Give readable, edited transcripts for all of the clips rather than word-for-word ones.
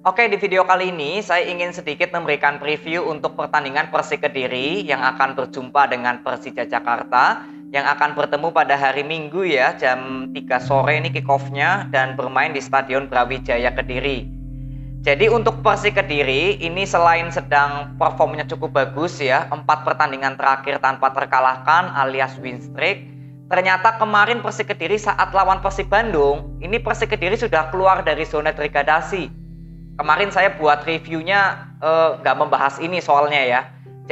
Oke, di video kali ini saya ingin sedikit memberikan preview untuk pertandingan Persik Kediri yang akan berjumpa dengan Persija Jakarta yang akan bertemu pada hari Minggu ya, jam 3 sore ini kick-off-nya dan bermain di Stadion Brawijaya Kediri. Jadi untuk Persik Kediri ini selain sedang performnya cukup bagus ya, 4 pertandingan terakhir tanpa terkalahkan alias win streak. Ternyata kemarin Persik Kediri saat lawan Persib Bandung, ini Persik Kediri sudah keluar dari zona degradasi. Kemarin saya buat reviewnya nggak membahas ini soalnya ya.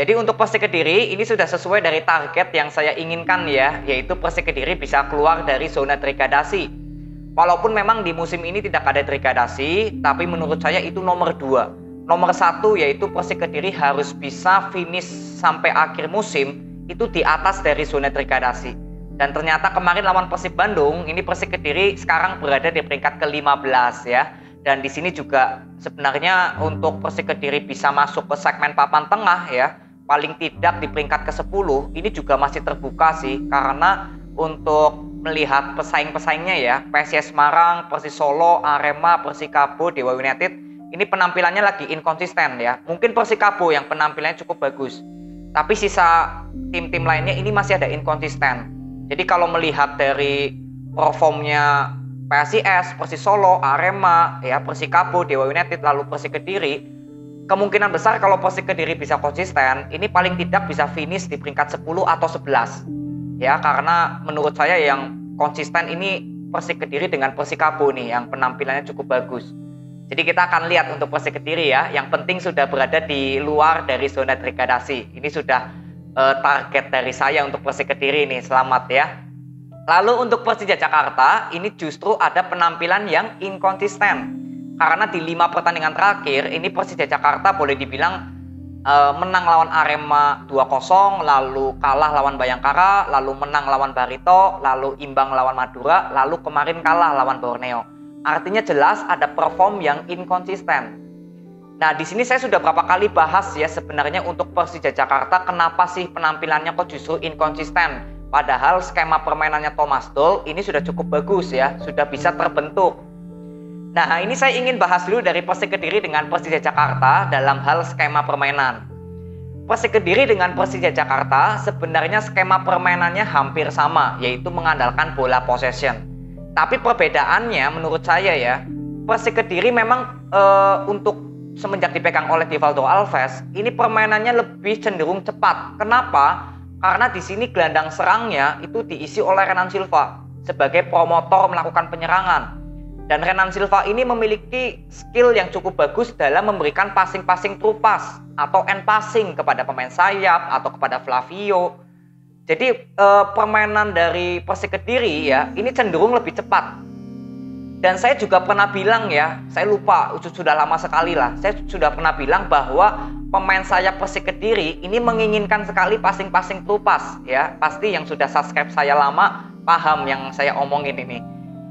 Jadi untuk Persik Kediri ini sudah sesuai dari target yang saya inginkan ya, yaitu Persik Kediri bisa keluar dari zona degradasi. Walaupun memang di musim ini tidak ada degradasi, tapi menurut saya itu nomor 2. Nomor 1 yaitu Persik Kediri harus bisa finish sampai akhir musim itu di atas dari zona degradasi. Dan ternyata kemarin lawan Persib Bandung, ini Persik Kediri sekarang berada di peringkat ke-15 ya. Dan di sini juga sebenarnya untuk Persik Kediri bisa masuk ke segmen papan tengah ya, paling tidak di peringkat ke-10, ini juga masih terbuka sih, karena untuk melihat pesaing-pesaingnya ya, PSIS Semarang, Persis Solo, Arema, Persikabo, Dewa United, ini penampilannya lagi inkonsisten ya. Mungkin Persikabo yang penampilannya cukup bagus, tapi sisa tim-tim lainnya ini masih ada inkonsisten. Jadi kalau melihat dari performnya PSIS, Persis Solo, Arema, ya Persikabo, Dewa United, lalu Persik Kediri, kemungkinan besar kalau Persik Kediri bisa konsisten, ini paling tidak bisa finish di peringkat 10 atau 11. Ya, karena menurut saya yang konsisten ini Persik Kediri dengan Persikabo nih, yang penampilannya cukup bagus. Jadi kita akan lihat untuk Persik Kediri ya, yang penting sudah berada di luar dari zona degradasi. Ini sudah target dari saya untuk Persik Kediri nih, selamat ya. Lalu untuk Persija Jakarta, ini justru ada penampilan yang inkonsisten. Karena di 5 pertandingan terakhir, ini Persija Jakarta boleh dibilang menang lawan Arema 2-0, lalu kalah lawan Bayangkara, lalu menang lawan Barito, lalu imbang lawan Madura, lalu kemarin kalah lawan Borneo. Artinya jelas ada perform yang inkonsisten. Nah, di sini saya sudah berapa kali bahas ya sebenarnya untuk Persija Jakarta, kenapa sih penampilannya kok justru inkonsisten? Padahal skema permainannya Thomas Doll ini sudah cukup bagus ya, sudah bisa terbentuk. Nah, ini saya ingin bahas dulu dari Persik Kediri dengan Persija Jakarta dalam hal skema permainan. Persik Kediri dengan Persija Jakarta sebenarnya skema permainannya hampir sama, yaitu mengandalkan bola possession. Tapi perbedaannya menurut saya ya, Persik Kediri memang untuk semenjak dipegang oleh Divaldo Alves, ini permainannya lebih cenderung cepat. Kenapa? Karena di sini gelandang serangnya itu diisi oleh Renan Silva sebagai promotor melakukan penyerangan. Dan Renan Silva ini memiliki skill yang cukup bagus dalam memberikan passing-passing true pass atau end passing kepada pemain sayap atau kepada Flavio. Jadi permainan dari Persik Kediri ya ini cenderung lebih cepat. Dan saya juga pernah bilang ya, saya lupa, sudah lama sekali lah, saya sudah pernah bilang bahwa pemain sayap Persik Kediri ini menginginkan sekali passing-passing true pass ya. Pasti yang sudah subscribe saya lama paham yang saya omongin ini.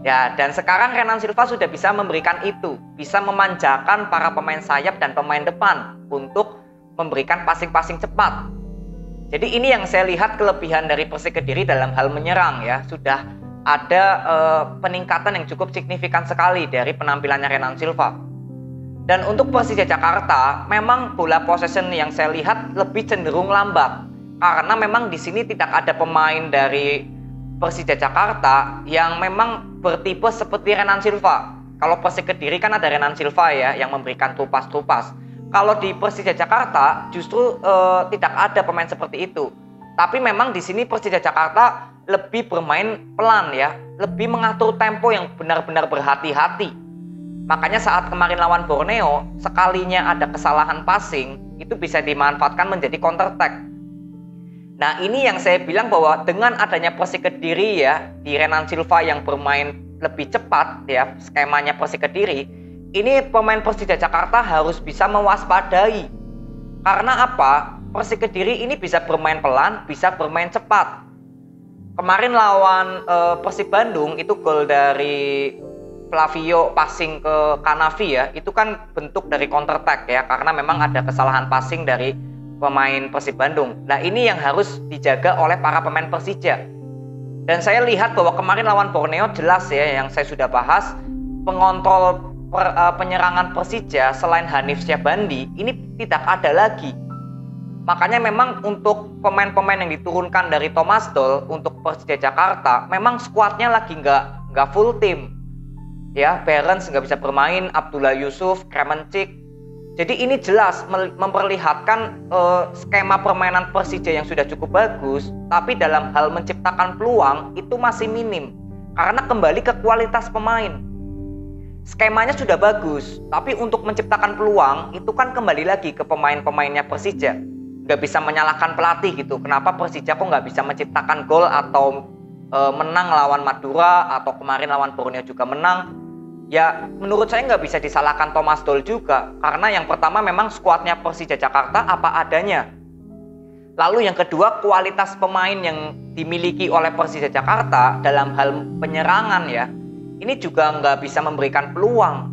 Ya, dan sekarang Renan Silva sudah bisa memberikan itu, bisa memanjakan para pemain sayap dan pemain depan untuk memberikan passing-passing cepat. Jadi ini yang saya lihat kelebihan dari Persik Kediri dalam hal menyerang ya, sudah ada peningkatan yang cukup signifikan sekali dari penampilannya Renan Silva. Dan untuk Persija Jakarta, memang bola possession yang saya lihat lebih cenderung lambat. Karena memang di sini tidak ada pemain dari Persija Jakarta yang memang bertipe seperti Renan Silva. Kalau Persik Kediri kan ada Renan Silva ya yang memberikan tupas-tupas. Kalau di Persija Jakarta justru tidak ada pemain seperti itu. Tapi memang di sini Persija Jakarta lebih bermain pelan ya, lebih mengatur tempo yang benar-benar berhati-hati. Makanya saat kemarin lawan Borneo, sekalinya ada kesalahan passing, itu bisa dimanfaatkan menjadi counter attack. Nah, ini yang saya bilang bahwa dengan adanya Persik Kediri ya, di Renan Silva yang bermain lebih cepat ya, skemanya Persik Kediri, ini pemain Persija Jakarta harus bisa mewaspadai. Karena apa? Persik Kediri ini bisa bermain pelan, bisa bermain cepat. Kemarin lawan Persib Bandung itu gol dari Flavio passing ke Kanavi ya, itu kan bentuk dari counter attack ya, karena memang ada kesalahan passing dari pemain Persib Bandung. Nah, ini yang harus dijaga oleh para pemain Persija. Dan saya lihat bahwa kemarin lawan Borneo jelas ya, yang saya sudah bahas, pengontrol penyerangan Persija selain Hanif Syahbandi ini tidak ada lagi. Makanya memang untuk pemain-pemain yang diturunkan dari Thomas Doll untuk Persija Jakarta, memang skuadnya lagi nggak full tim. Ya, Behrens nggak bisa bermain, Abdullah Yusuf, Kremencik. Jadi ini jelas memperlihatkan skema permainan Persija yang sudah cukup bagus, tapi dalam hal menciptakan peluang itu masih minim. Karena kembali ke kualitas pemain. Skemanya sudah bagus, tapi untuk menciptakan peluang itu kan kembali lagi ke pemain-pemainnya Persija. Nggak bisa menyalahkan pelatih gitu. Kenapa Persija kok nggak bisa menciptakan gol atau menang lawan Madura atau kemarin lawan Borneo juga menang? Ya menurut saya nggak bisa disalahkan Thomas Doll juga. Karena yang pertama memang skuadnya Persija Jakarta apa adanya. Lalu yang kedua kualitas pemain yang dimiliki oleh Persija Jakarta dalam hal penyerangan ya. Ini juga nggak bisa memberikan peluang.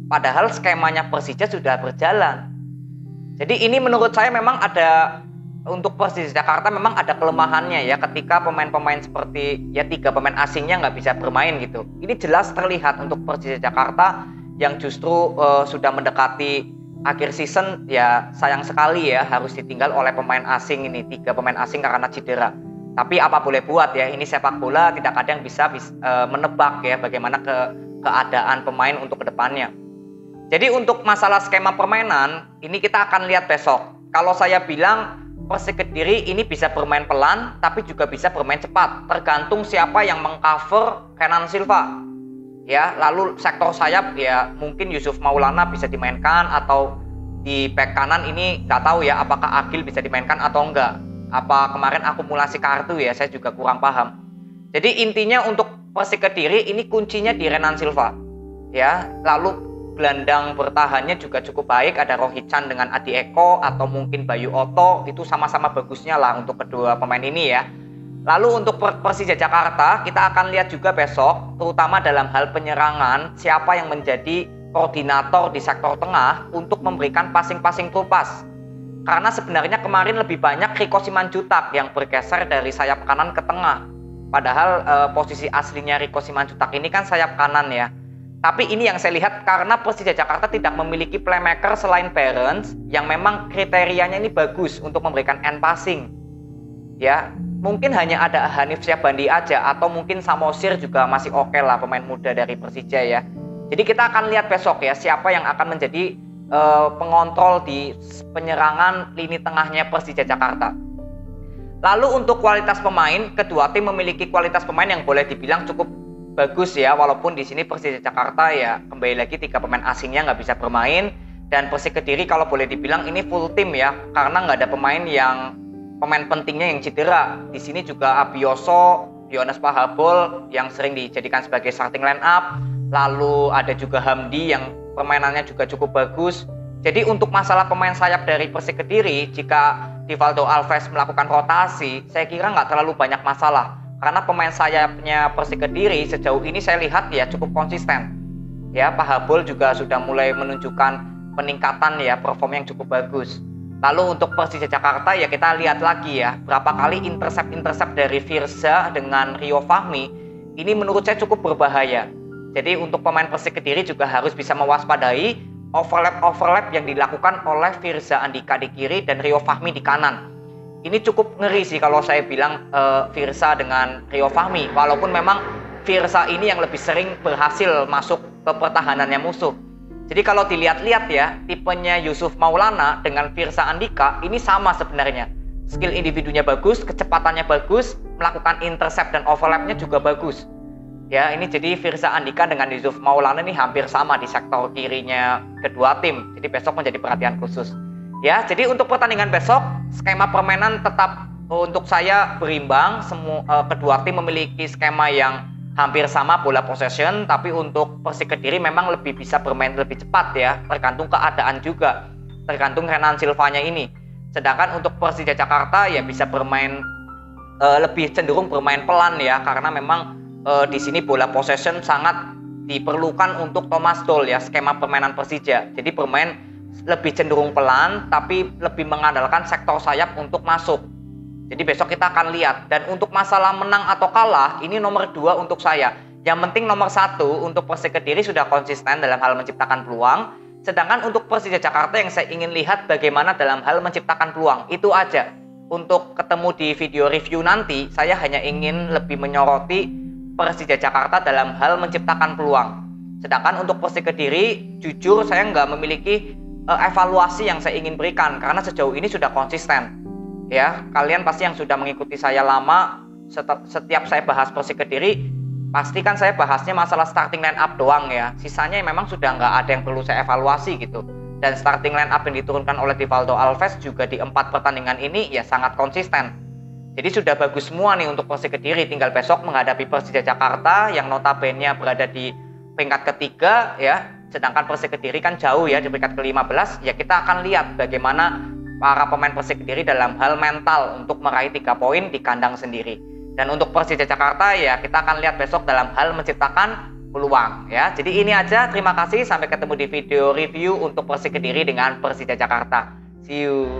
Padahal skemanya Persija sudah berjalan. Jadi ini menurut saya memang ada untuk Persija Jakarta memang ada kelemahannya ya ketika pemain-pemain seperti ya 3 pemain asingnya nggak bisa bermain gitu. Ini jelas terlihat untuk Persija Jakarta yang justru sudah mendekati akhir season ya sayang sekali ya harus ditinggal oleh pemain asing ini 3 pemain asing karena cedera. Tapi apa boleh buat ya ini sepak bola tidak ada yang bisa menebak ya bagaimana keadaan pemain untuk kedepannya. Jadi untuk masalah skema permainan, ini kita akan lihat besok. Kalau saya bilang Persik Kediri ini bisa bermain pelan, tapi juga bisa bermain cepat. Tergantung siapa yang mengcover Renan Silva. Ya, lalu sektor sayap ya mungkin Yusuf Maulana bisa dimainkan atau di bek kanan ini nggak tahu ya apakah Agil bisa dimainkan atau enggak. Apa kemarin akumulasi kartu ya, saya juga kurang paham. Jadi intinya untuk Persik Kediri ini kuncinya di Renan Silva. Ya, lalu gelandang bertahannya juga cukup baik, ada Rohichan dengan Adi Eko atau mungkin Bayu Oto, itu sama-sama bagusnya lah untuk kedua pemain ini ya. Lalu untuk Persija Jakarta kita akan lihat juga besok, terutama dalam hal penyerangan, siapa yang menjadi koordinator di sektor tengah untuk memberikan passing-passing through pass. Karena sebenarnya kemarin lebih banyak Riko Simanjuntak yang bergeser dari sayap kanan ke tengah. Padahal posisi aslinya Riko Simanjuntak ini kan sayap kanan ya. Tapi ini yang saya lihat karena Persija Jakarta tidak memiliki playmaker selain Behrens yang memang kriterianya ini bagus untuk memberikan end passing. Ya, mungkin hanya ada Hanif Syahbandi aja atau mungkin Samosir juga masih oke lah pemain muda dari Persija ya. Jadi kita akan lihat besok ya siapa yang akan menjadi pengontrol di penyerangan lini tengahnya Persija Jakarta. Lalu untuk kualitas pemain, kedua tim memiliki kualitas pemain yang boleh dibilang cukup bagus ya, walaupun di sini Persija Jakarta ya kembali lagi 3 pemain asingnya nggak bisa bermain dan Persik Kediri kalau boleh dibilang ini full tim ya karena nggak ada pemain pentingnya yang cedera. Di sini juga Abioso, Yones Pahabol yang sering dijadikan sebagai starting line up, lalu ada juga Hamdi yang permainannya juga cukup bagus. Jadi untuk masalah pemain sayap dari Persik Kediri, jika Divaldo Alves melakukan rotasi, saya kira nggak terlalu banyak masalah. Karena pemain sayapnya Persik Kediri sejauh ini saya lihat ya cukup konsisten. Ya, Pahabol juga sudah mulai menunjukkan peningkatan ya, perform yang cukup bagus. Lalu untuk Persija Jakarta ya kita lihat lagi ya, berapa kali intercept dari Firza dengan Rio Fahmi, ini menurut saya cukup berbahaya. Jadi untuk pemain Persik Kediri juga harus bisa mewaspadai overlap yang dilakukan oleh Firza Andika di kiri dan Rio Fahmi di kanan. Ini cukup ngeri sih kalau saya bilang Firza dengan Rio Fahmi. Walaupun memang Firza ini yang lebih sering berhasil masuk ke pertahanannya musuh. Jadi kalau dilihat-lihat ya, tipenya Yusuf Maulana dengan Firza Andika ini sama sebenarnya. Skill individunya bagus, kecepatannya bagus, melakukan intercept dan overlapnya juga bagus. Ya, ini jadi Firza Andika dengan Yusuf Maulana ini hampir sama di sektor kirinya kedua tim. Jadi besok menjadi perhatian khusus. Ya, jadi untuk pertandingan besok, skema permainan tetap untuk saya berimbang. Kedua tim memiliki skema yang hampir sama bola possession, tapi untuk Persik Kediri memang lebih bisa bermain lebih cepat ya, tergantung keadaan juga, tergantung Renan Silvanya ini. Sedangkan untuk Persija Jakarta ya bisa bermain lebih cenderung bermain pelan ya, karena memang di sini bola possession sangat diperlukan untuk Thomas Doll ya, skema permainan Persija. Jadi bermain lebih cenderung pelan, tapi lebih mengandalkan sektor sayap untuk masuk. Jadi besok kita akan lihat. Dan untuk masalah menang atau kalah, ini nomor 2 untuk saya. Yang penting nomor satu, untuk Persik Kediri sudah konsisten dalam hal menciptakan peluang. Sedangkan untuk Persija Jakarta yang saya ingin lihat bagaimana dalam hal menciptakan peluang. Itu aja. Untuk ketemu di video review nanti, saya hanya ingin lebih menyoroti Persija Jakarta dalam hal menciptakan peluang. Sedangkan untuk Persik Kediri, jujur saya nggak memiliki evaluasi yang saya ingin berikan karena sejauh ini sudah konsisten. Ya, kalian pasti yang sudah mengikuti saya lama, setiap saya bahas Persik Kediri, pasti kan saya bahasnya masalah starting line up doang ya. Sisanya memang sudah nggak ada yang perlu saya evaluasi gitu. Dan starting line up yang diturunkan oleh Rivaldo Alves juga di 4 pertandingan ini ya sangat konsisten. Jadi sudah bagus semua nih untuk Persik Kediri. Tinggal besok menghadapi Persija Jakarta yang notabene berada di peringkat ketiga ya. Sedangkan Persik Kediri kan jauh ya di peringkat ke-15. Ya kita akan lihat bagaimana para pemain Persik Kediri dalam hal mental untuk meraih 3 poin di kandang sendiri. Dan untuk Persija Jakarta ya kita akan lihat besok dalam hal menciptakan peluang ya. Jadi ini aja, terima kasih, sampai ketemu di video review untuk Persik Kediri dengan Persija Jakarta. See you.